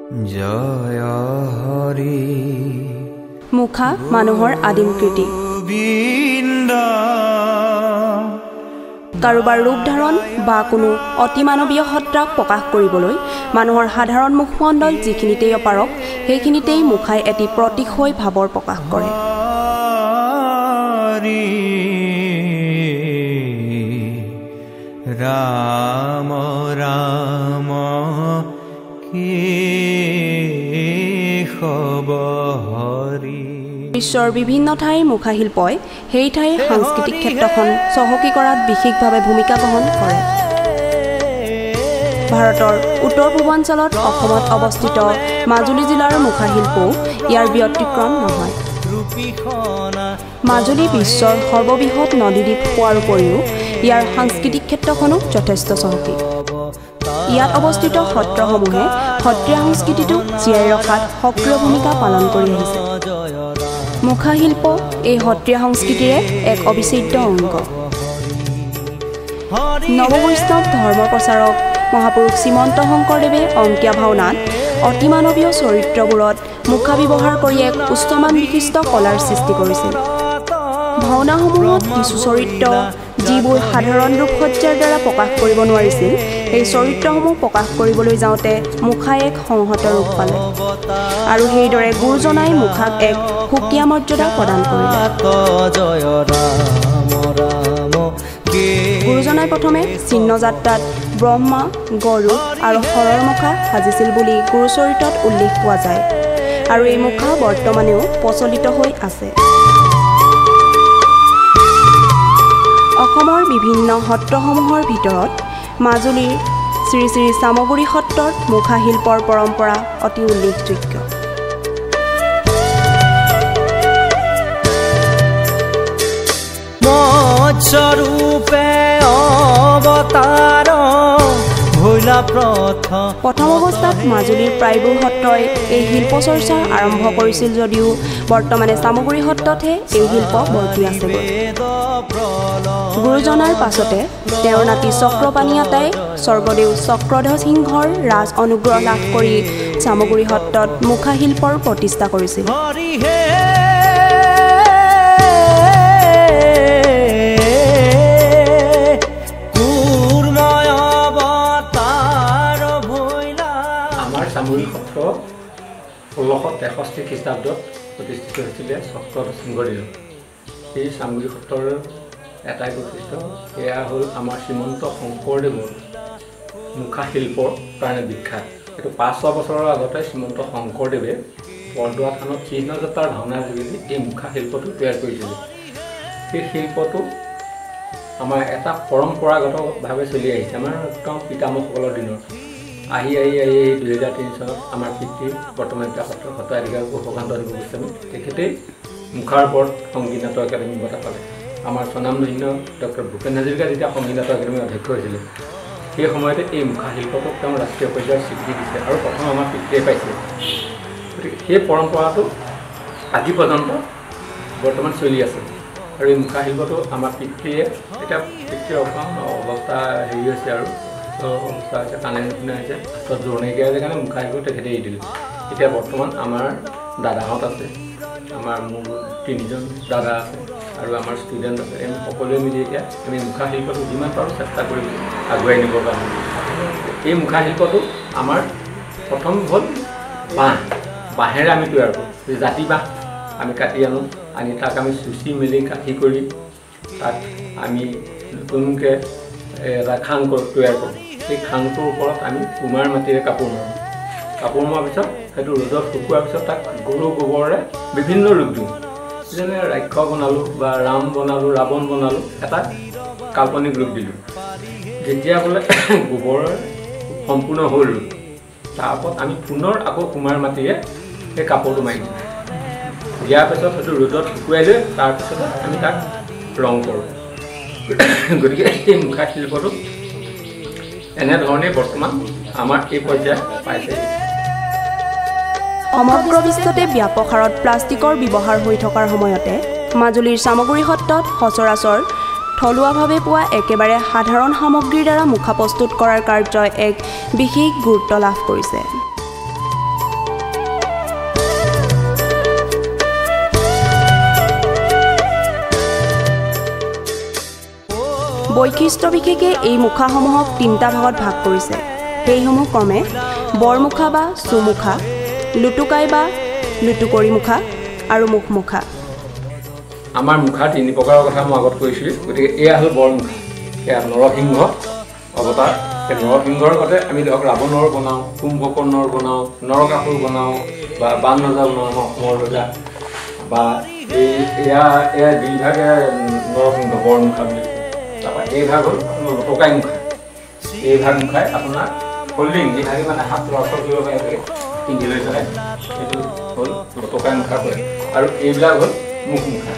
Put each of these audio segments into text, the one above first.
জয় হৰি মুখা মানুহৰ আদিম কৃতি কাৰোবাৰ ৰূপ ধাৰণ বা কোনো অতিমানৱীয় সত্তাক প্ৰকাশ কৰিবলৈ মানুহৰ সাধাৰণ মুখমণ্ডল যিখিনিতেই অপাৰক সেইখিনিতেই মুখাই এটি প্ৰতীক হৈ ভাৱৰ প্ৰকাশ কৰে ৰাম ৰাম কেশৱ হৰি বিশ্বৰ বিভিন্ন ঠাইৰ মুখাশিল্পই সেই ঠাইৰ সাংস্কৃতিক ক্ষেত্ৰখন চহকী কৰাত বিশেষভাৱে ভূমিকা গ্ৰহণ কৰে ভাৰতৰ উত্তৰ পূৰ্বাঞ্চলত অসমত অৱস্থিত মাজুলী জিলাৰ মুখাশিল্পও ইয়াৰ ব্যতিক্ৰম নহয় মাজুলী বিশ্বৰ সৰ্ববৃহৎ নদীদ্বীপ হোৱাৰ উপৰিও ইয়াৰ সাংস্কৃতিক ক্ষেত্ৰখনো যথেষ্ট চহকী ইয়াত অৱস্থিত সত্ৰসমূহে সত্ৰীয়া সংস্কৃতিটোক জীয়াই ৰখাত সক্ৰিয় ভূমিকা পালন কৰি আহিছে মুখাশিল্প এই সত্ৰীয়া সংস্কৃতিৰে এক অবিচ্ছেদ্য অংগ নৱবৈষ্ণৱ ধৰ্ম প্ৰচাৰক মহাপুৰুষ শ্ৰীমন্ত শংকৰদেৱে অংকীয়া ভাওনাত অতিমানৱীয় চৰিত্ৰবোৰত মুখা ব্যৱহাৰ কৰি এক উচ্চমান বিশিষ্ট কলাৰ সৃষ্টি কৰিছিল ভাওনাসমূহত কিছু চৰিত্ৰ যিবোৰ সাধাৰণ ৰূপসজ্জাৰ দ্বাৰা প্ৰকাশ কৰিব নোৱাৰিছিল এই চৰিত্ৰসমূহ প্ৰকাশ কৰিবলৈ যাওঁতে মুখাই এক সংহত ৰূপ পালে আৰু সেইদৰে গুৰুজনাই মুখাক এক সুকীয়া মৰ্যাদা প্ৰদান কৰিলে গুৰুজনাই প্ৰথমে চিহ্নযাত্ৰাত ব্ৰহ্মা গৰু আৰু হৰৰ মুখা সাজিছিল বুলি গুৰুচৰিতত উল্লেখ পোৱা যায় আৰু এই মুখা বৰ্তমানেও প্ৰচলিত হৈ আছে অসমৰ বিভিন্ন সত্ৰসমূহৰ ভিতৰত মাজুলীৰ শ্ৰী শ্ৰী চামগুৰি সত্ৰৰ মুখাশিল্পৰ পৰম্পৰা অতি উল্লেখযোগ্য প্ৰথম অৱস্থাত মাজুলীৰ প্ৰায়বোৰ সত্ৰই এই শিল্প চৰ্চা আৰম্ভ কৰিছিল যদিও বৰ্তমানে চামগুৰি সত্ৰতহে এই শিল্প বৰ্তি আছে গুৰুজনাৰ পাছতে তেওঁৰ নাতি চক্ৰপাণি আতাই স্বৰ্গদেউ চক্ৰধ্বজ সিংহৰ ৰাজ অনুগ্ৰহ লাভ কৰি চামগুৰি সত্ৰত মুখাশিল্পৰ প্ৰতিষ্ঠা কৰিছিল চামগুৰি সত্ৰ 1663 খ্ৰীষ্টাব্দত প্ৰতিষ্ঠিত হৈছিলে চক্ৰধ্বজ সিংহদেৱে এই চামগুৰি সত্ৰৰ এটাই বৈশিষ্ট্য এয়া হ'ল আমাৰ শ্ৰীমন্ত শংকৰদেৱৰ মুখাশিল্পৰ কাৰণে বিখ্যাত এইটো 500 বছৰৰ আগতে শ্ৰীমন্ত শংকৰদেৱে বৰদোৱা থানত চিহ্নযাত্ৰাৰ ভাওনাৰ যোগেদি এই মুখাশিল্পটো তৈয়াৰ কৰিছিল সেই শিল্পটো আমাৰ এটা পৰম্পৰাগতভাৱে চলি আহিছে আমাৰ একদম পিতামহসকলৰ দিনৰ আহি 2003 চনত আমাৰ পিতৃ বৰ্তমান এতিয়া সত্ৰাধিকাৰ প্ৰকান্ত গোস্বামী তেখেতেই মুখাৰ ওপৰত সংগীত নাটক একাডেমী বঁটা পালে আমাৰ স্বনামধন্য ডক্টৰ ভূপেন হাজৰিকা যেতিয়া সংগীত নাটক একাডেমীৰ অধ্যক্ষ হৈছিলে সেই সময়তে এই মুখাশিল্পটোক তেওঁ ৰাষ্ট্ৰীয় পৰ্যায়ত স্বীকৃতি দিছে আৰু প্ৰথম আমাৰ পিতৃয়ে পাইছে গতিকে সেই পৰম্পৰাটো আজি পৰ্যন্ত বৰ্তমান চলি আছে আৰু এই মুখাশিল্পটো আমাৰ পিতৃয়ে এতিয়া পিতৃৰ অৱস্থা হেৰি হৈছে আৰু কানে নুশুনা হৈছে হাতত জোৰ নাইকিয়া হৈছে কাৰণে মুখাশিল্প তেখেতে এৰি দিলে এতিয়া বৰ্তমান আমাৰ দাদাহঁত আছে আমাৰ মোৰ 3জন দাদা আছে আৰু আমাৰ ষ্টুডেণ্ট আছে আমি সকলোৱে মিলি এতিয়া আমি মুখাশিল্পটো যিমান পাৰোঁ চেষ্টা কৰিম আগুৱাই নিবৰ কাৰণে এই মুখাশিল্পটো আমাৰ প্ৰথম হ'ল বাঁহেৰে আমি তৈয়াৰ কৰোঁ জাতি বাঁহ আমি কাটি আনি তাক আমি চুচি মেলি কাঠি কৰি তাক আমি নতুনকৈ এটা খাং তৈয়াৰ কৰোঁ সেই খাংটোৰ ওপৰত আমি কুমাৰ মাটিৰে কাপোৰ মৰাৰ পিছত সেইটো ৰ'দত শুকোৱাৰ পিছত তাক গৰু গোবৰেৰে বিভিন্ন ৰূপ দিওঁ যেনে ৰাক্ষস বনালোঁ বা ৰাম বনালোঁ ৰাৱণ বনালোঁ এটা কাল্পনিক ৰূপ দিলোঁ যেতিয়া বোলে গোবৰ সম্পূৰ্ণ হ'ল তাৰ ওপৰত আমি পুনৰ আকৌ কুমাৰ মাটিৰে সেই কাপোৰটো মাৰি দিওঁ দিয়াৰ পিছত সেইটো ৰ'দত শুকুৱাই লৈ তাৰপিছত আমি তাক ৰং কৰোঁ গতিকে এই মুখাশিল্পটো এনেধৰণে বৰ্তমান আমাৰ এই পৰ্যায় পাইছে সমগ্ৰ বিশ্বতে ব্যাপক হাৰত প্লাষ্টিকৰ ব্যৱহাৰ হৈ থকাৰ সময়তে মাজুলীৰ চামগুৰি সত্ৰত সচৰাচৰ থলুৱাভাৱে পোৱা একেবাৰে সাধাৰণ সামগ্ৰীৰ দ্বাৰা মুখা প্ৰস্তুত কৰাৰ কাৰ্যই এক বিশেষ গুৰুত্ব লাভ কৰিছে। বৈশিষ্ট্য বিশেষে এই মুখাসমূহক তিনিটা ভাগত ভাগ কৰিছে। সেইসমূহ ক্ৰমে বৰমুখা বা চুমুখা, লুটুকাই বা লুটুকৰি মুখা আৰু মুখমুখা। আমাৰ মুখা তিনি প্ৰকাৰৰ কথা মই আগত কৈছোঁ, গতিকে এয়া হ'ল বৰমুখা। এয়া নৰসিংহ অৱতাৰ। এই নৰসিংহৰ মতে আমি ধৰক ৰাৱণৰ বনাওঁ, কুম্ভকৰ্ণৰ বনাওঁ, নৰকাসুৰ বনাওঁ বা বান ৰজা বনাওঁ, অসমৰ ৰজা বা এয়া দুইভাগে নৰসিংহ বৰমুখা বুলি কয়। তাৰপৰা এই ভাগ হ'ল লুটুকাই মুখা। এই ভাগ মুখাই আপোনাৰ হল্ডিং যিভাগে মানে হাত লৰচৰ কৰিব পাৰে পিন্ধি লৈ পেলাই, সেইটো হ'ল লুটুকাই মুখা কৰে। আৰু এইবিলাক হ'ল মুখমুখা।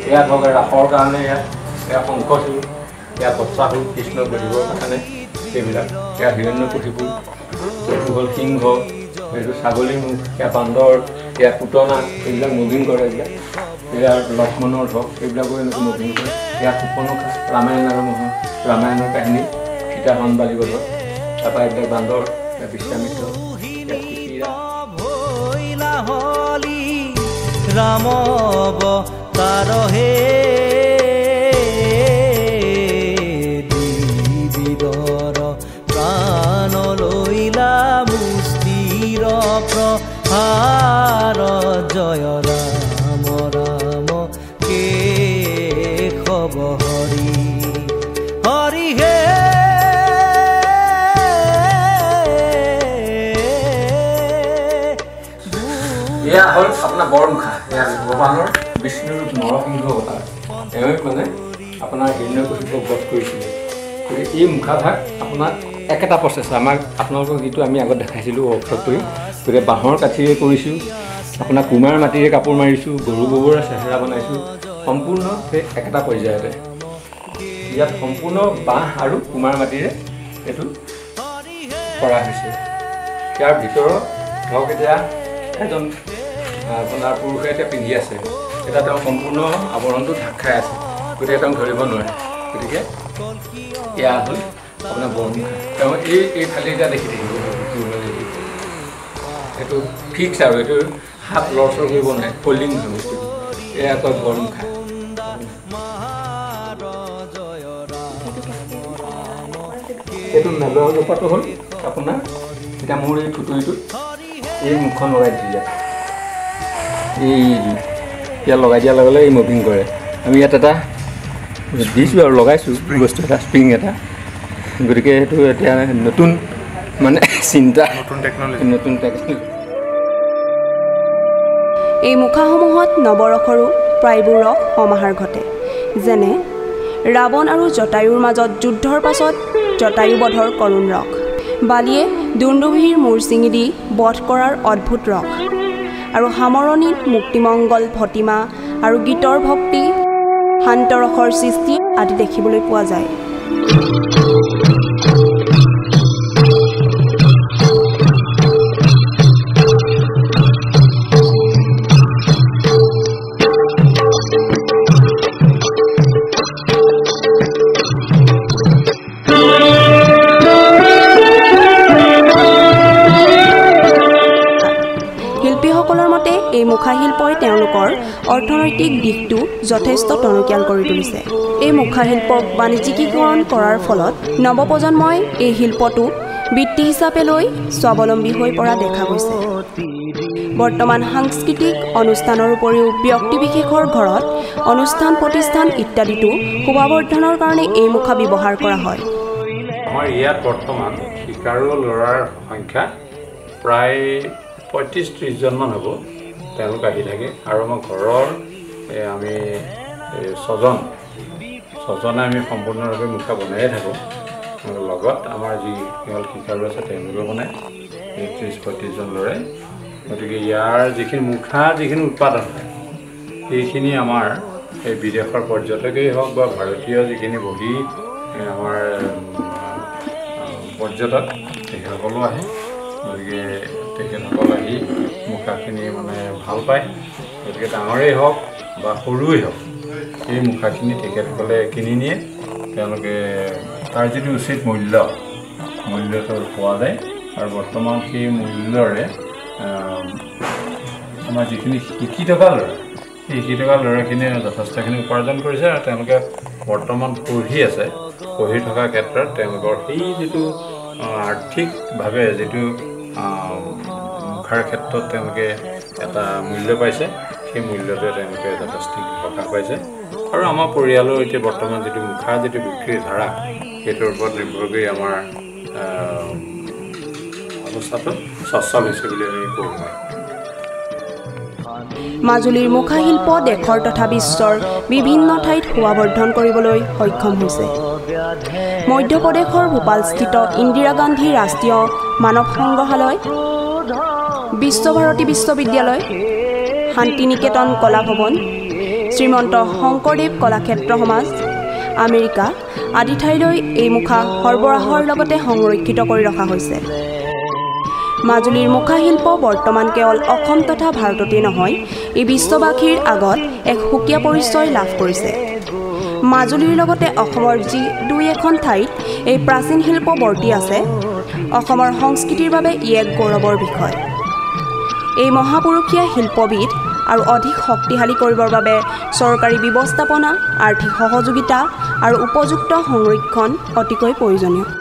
এয়া ধৰক ৰাসৰ কাৰণে এয়া শংখচূড়, এয়া বৎসাসুৰ কৃষ্ণক গঢ়িবৰ কাৰণে সেইবিলাক। এয়া হিৰণ্যকশিপু, সেইটো হ'ল সিংহ, সেইটো ছাগলী মুখ, এয়া বান্দৰ, এয়া পুতনা, এইবিলাক মুভিং কৰে। এইবিলাক এয়া লক্ষ্মণৰ ধৰক এইবিলাকো এনেকৈ মুভিং কৰে। এয়া সুপৰ্ণখা, ৰামায়ণৰ কাহিনী, সীতা হৰণ বালিব ধৰক। তাৰপৰা এইবিলাক বান্দৰ, এয়া বিশ্বামিত্ৰ, এয়া কুশীৰা। ৰাম অৱতাৰহে দিবিদৰ প্ৰাণ লৈলা মুষ্টিৰ প্ৰহাৰ জয় ৰাম ৰাম কেশৱ হৰি হৰি হে। এয়া হ'ল আপোনাৰ বৰমুখা। এয়া ভগৱানৰ বিষ্ণুৰূপ নৰসিংহ অৱতাৰ। এওঁই মানে আপোনাৰ হিৰণ্যকশিপুক বধ কৰিছিলে। গতিকে এই মুখাভাগ আপোনাৰ একেটা প্ৰচেছ আপোনালোকক যিটো আমি আগত দেখাইছিলোঁ ৱৰ্কশ্বপ কৰি, গতিকে বাঁহৰ কাঠিৰে কৰিছোঁ, আপোনাৰ কুমাৰ মাটিৰে কাপোৰ মাৰিছোঁ, গৰু গোবৰে চেহেৰা বনাইছোঁ, সম্পূৰ্ণ সেই একেটা পৰ্যায়তে। ইয়াত সম্পূৰ্ণ বাঁহ আৰু কুমাৰ মাটিৰে এইটো কৰা হৈছে। ইয়াৰ ভিতৰত ধৰক এতিয়া এজন আপোনাৰ পুৰুষে এতিয়া পিন্ধি আছে, এতিয়া তেওঁ সম্পূৰ্ণ আৱৰণটো ঢাক খাই আছে, গতিকে তেওঁক ধৰিব নোৱাৰে। গতিকে এয়া হ'ল আপোনাৰ বৰমুখা। তেওঁ এইফালে এতিয়া দেখি থাকিব, এইটো ফিক্স আৰু এইটো হাত লৰচৰ কৰিব নোৱাৰে, ফল্ডিং হয় বস্তুটো। এয়া কয় বৰমুখা। এইটো মেলৰ জোপাটো হ'ল আপোনাৰ এতিয়া মোৰ এই থুতুৰিটোত এই মুখখন লগাই দিছোঁ ইয়াত। ইয়াত লগাই দিয়াৰ লগে লগে এই মুভিং কৰে। আমি ইয়াত এটা দিছোঁ আৰু লগাইছোঁ বস্তু এটা, স্প্ৰিং এটা। গতিকে সেইটো এতিয়া নতুন মানে চিন্তা, নতুন টেকন'লজি। এই মুখাসমূহত নৱৰসৰো প্ৰায়বোৰ ৰস সমাহাৰ ঘটে। যেনে ৰাৱণ আৰু জটায়ুৰ মাজত যুদ্ধৰ পাছত জটায়ু বধৰ কৰুণ ৰস, বালিয়ে দুন্দুভিৰ মূৰ ছিঙি দি বধ কৰাৰ অদ্ভুত ৰস, আৰু সামৰণিত মুক্তিমংগল ভটিমা আৰু গীতৰ ভক্তি শান্তৰসৰ সৃষ্টি আদি দেখিবলৈ পোৱা যায়। শিল্পীসকলৰ মতে এই মুখাশিল্পই তেওঁলোকৰ অৰ্থনৈতিক দিশটো যথেষ্ট টনকিয়াল কৰি তুলিছে। এই মুখাশিল্পক বাণিজ্যিকীকৰণ কৰাৰ ফলত নৱপ্ৰজন্মই এই শিল্পটো বৃত্তি হিচাপে লৈ স্বাৱলম্বী হৈ পৰা দেখা গৈছে। বৰ্তমান সাংস্কৃতিক অনুষ্ঠানৰ উপৰিও ব্যক্তিবিশেষৰ ঘৰত অনুষ্ঠান প্ৰতিষ্ঠান ইত্যাদিতো শোভাবৰ্ধনৰ কাৰণে এই মুখা ব্যৱহাৰ কৰা হয়। আমাৰ ইয়াত বৰ্তমান শিকাৰু ল'ৰাৰ সংখ্যা প্ৰায় 35-30জনমান হ'ব। তেওঁলোক আহি থাকে আৰু আমাৰ ঘৰৰ আমি ছজনে আমি সম্পূৰ্ণৰূপে মুখা বনায়ে থাকোঁ। লগত আমাৰ যিসকল শিকাৰু আছে তেওঁলোকেও বনায়, 30-35জন ল'ৰাই। গতিকে ইয়াৰ যিখিনি উৎপাদন হয় সেইখিনি আমাৰ এই বিদেশৰ পৰ্যটকেই হওক বা ভাৰতীয় যিখিনি বহি আমাৰ পৰ্যটক তেখেতসকলো আহে। গতিকে তেখেতসকল আহি মুখাখিনি মানে ভাল পায়। গতিকে ডাঙৰেই হওক বা সৰুৱেই হওক এই মুখাখিনি তেখেতসকলে কিনি নিয়ে। তেওঁলোকে তাৰ যিটো উচিত মূল্যটো পোৱা যায় আৰু বৰ্তমান সেই মূল্যৰে আমাৰ যিখিনি শিকি থকা ল'ৰা, সেই শিকি থকা ল'ৰাখিনিয়ে যথেষ্টখিনি উপাৰ্জন কৰিছে আৰু তেওঁলোকে বৰ্তমান পঢ়ি আছে পঢ়ি থকা ক্ষেত্ৰত তেওঁলোকৰ সেই যিটো আৰ্থিকভাৱে যিটো মুখাৰ ক্ষেত্ৰত তেওঁলোকে এটা মূল্য পাইছে সেই মূল্যটোৱে তেওঁলোকে যথেষ্ট সকাহ পাইছে আৰু আমাৰ পৰিয়ালৰ এতিয়া বৰ্তমান যিটো মুখাৰ যিটো বিক্ৰীৰ ধাৰা সেইটোৰ ওপৰত নিৰ্ভৰ কৰি আমাৰ অৱস্থাটো সচ্ছল হৈছে বুলি আমি ক'ব পাৰোঁ মাজুলীৰ মুখাশিল্প দেশৰ তথা বিশ্বৰ বিভিন্ন ঠাইত শোভাবৰ্ধন কৰিবলৈ সক্ষম হৈছে মধ্যপ্ৰদেশৰ ভূপালস্থিত ইন্দিৰা গান্ধী ৰাষ্ট্ৰীয় মানৱ সংগ্ৰহালয় বিশ্বভাৰতী বিশ্ববিদ্যালয় শান্তিনিকেতন কলা ভৱন শ্ৰীমন্ত শংকৰদেৱ কলাক্ষেত্ৰ সমাজ আমেৰিকা আদি ঠাইলৈ এই মুখা সৰবৰাহৰ লগতে সংৰক্ষিত কৰি ৰখা হৈছে মাজুলীৰ মুখাশিল্প বৰ্তমান কেৱল অসম তথা ভাৰততে নহয় এই বিশ্ববাসীৰ আগত এক সুকীয়া পৰিচয় লাভ কৰিছে মাজুলীৰ লগতে অসমৰ যি দুই এখন ঠাইত এই প্ৰাচীন শিল্প বৰ্তি আছে অসমৰ সংস্কৃতিৰ বাবে ই এক গৌৰৱৰ বিষয় এই মহাপুৰুষীয়া শিল্পবিদ আৰু অধিক শক্তিশালী কৰিবৰ বাবে চৰকাৰী ব্যৱস্থাপনা আৰ্থিক সহযোগিতা আৰু উপযুক্ত সংৰক্ষণ অতিকৈ প্ৰয়োজনীয়